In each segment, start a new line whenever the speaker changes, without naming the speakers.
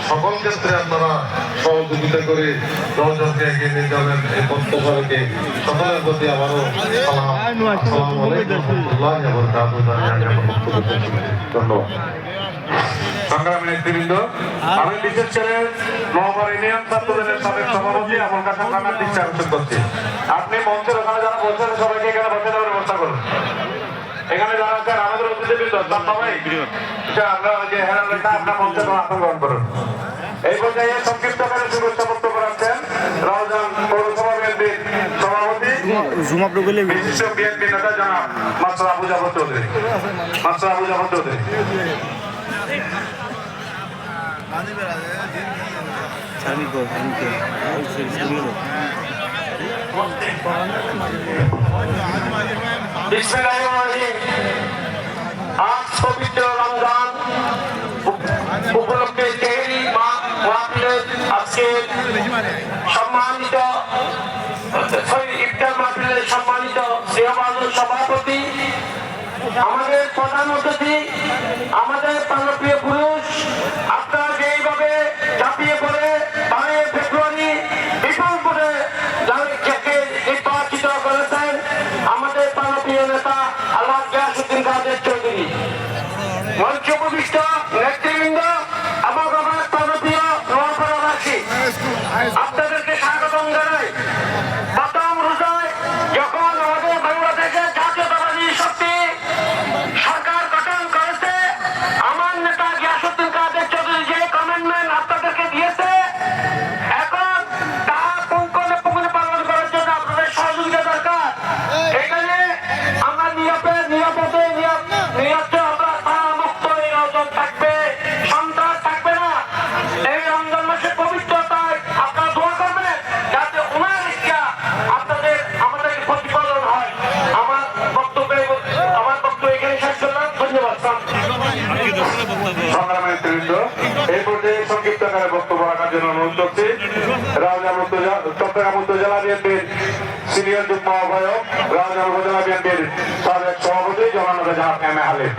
সকল ক্ষেত্রে আপনারা সহযোগিতা করে দলজনকে এগিয়ে নিয়ে যাবেন এই পথকে সকলের প্রতি আবারও আসসালামু আলাইকুম রহমতুল্লাহি ওয়া বারাকাতুহু। ধন্যবাদ। সংগ্রামী নেতৃবৃন্দ, আমি বিশেষ করে মহামারী ইউনিয়ন ছাত্রদলের সাবেক সভাপতি আমার কাছে আপনার দৃষ্টি আকর্ষণ করছি। আপনি মঞ্চের ওখানে যারা বলছেন সবাইকে এখানে বসে দেওয়ার ব্যবস্থা করুন। এখানে যারা আছেন আমাদের অতিথিবৃন্দ সবাই আমরা যে হেরালটা আপনার মঞ্চে আসন গ্রহণ করুন। এই পর্যায়ে সংক্ষিপ্ত করে শুভেচ্ছা বক্তব্য রাখছেন রাউজান পৌরসভা বিএনপির সভাপতি বিশিষ্ট বিএনপি নেতা জনাব মাস্টার আবু জাফর চৌধুরী। মাস্টার আবু জাফর চৌধুরী।
আজ পবিত্র রমজান উপলক্ষে তেহরি মাহফিলের আজকে সম্মানিত ইফতার মাহফিলের সম্মানিত সভাপতি, আমাদের প্রধান অতিথি, আমাদের প্রাণপ্রিয় পুরুষ, আপনারা যেইভাবে ঝাঁপিয়ে পড়ে 12 ফেব্রুয়ারি বিপুল করে নির্বাচিত করেছেন আমাদের প্রাণপ্রিয় নেতা আল্লাহ গিয়াসউদ্দিন কাদের চৌধুরী। মঞ্চ উপবিষ্ট নেতৃবৃন্দ এবং আমার প্রাণপ্রিয় নোয়াপাড়াবাসী, আপনাদেরকে স্বাগতম জানাই। প্রথম রোজায় যখন আমাদের বাংলাদেশের জাতীয়তাবাদী শক্তি সরকার গঠন করেছে, আমার নেতা গিয়াসউদ্দিন কাদের চৌধুরী যে কমিটমেন্ট আপনাদেরকে দিয়েছে, এখন তা পুঙ্খানুপুঙ্খভাবে পালন করার জন্য আপনাদের সহযোগিতা দরকার। এখানে আমরা নিরাপদে মুক্ত এই রমজান থাকবে, সন্ত্রাস থাকবে না। এই রমজান মাসের পবিত্রতায় আপনারা দোয়া করবেন যাতে ওনার ইচ্ছা আমাদের প্রতিপালন হয়। আমার বক্তব্য এখানে শেষ করলাম। ধন্যবাদ।
সংগ্রামী নেতৃবৃন্দ, এই পর্যায়ে সংক্ষিপ্ত আকারে বক্তব্য রাখার জন্য অনুরোধ করছি চট্টগ্রাম উপজেলা বিএনপির সিনিয়র যুগ্ম আহ্বায়ক, রাউজান উপজেলা বিএনপির সাবেক সভাপতি জনাব এম এ হালিম।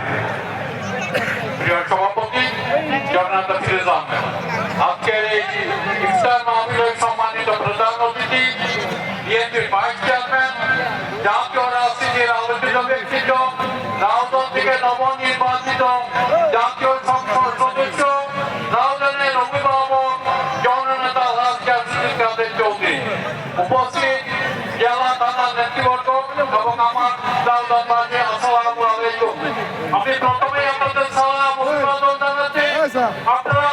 প্রিয় সভাপতি জনাব ফিরোজ আহমেদ, আজকের এই ইফতার মাহফিলের সম্মানিত প্রধান অতিথি, বিএনপির ভাইস চেয়ারম্যান, জাতীয় রাজনীতির আলোচিত ব্যক্তিত্ব, রাউজান থেকে নবনির্বাচিত জাতীয় সংসদ সদস্য, রাউজানের অভিভাবক জননেতা আল্লাহ গিয়াসউদ্দিন কাদের চৌধুরী, উপস্থিত জেলা থানার নেতৃবর্গ এবং আমার রাউজানবাসী, আসসালামু আলাইকুম। আমি প্রথমেই আপনাদের সালাম অভিবাদন জানাচ্ছি। আপনারা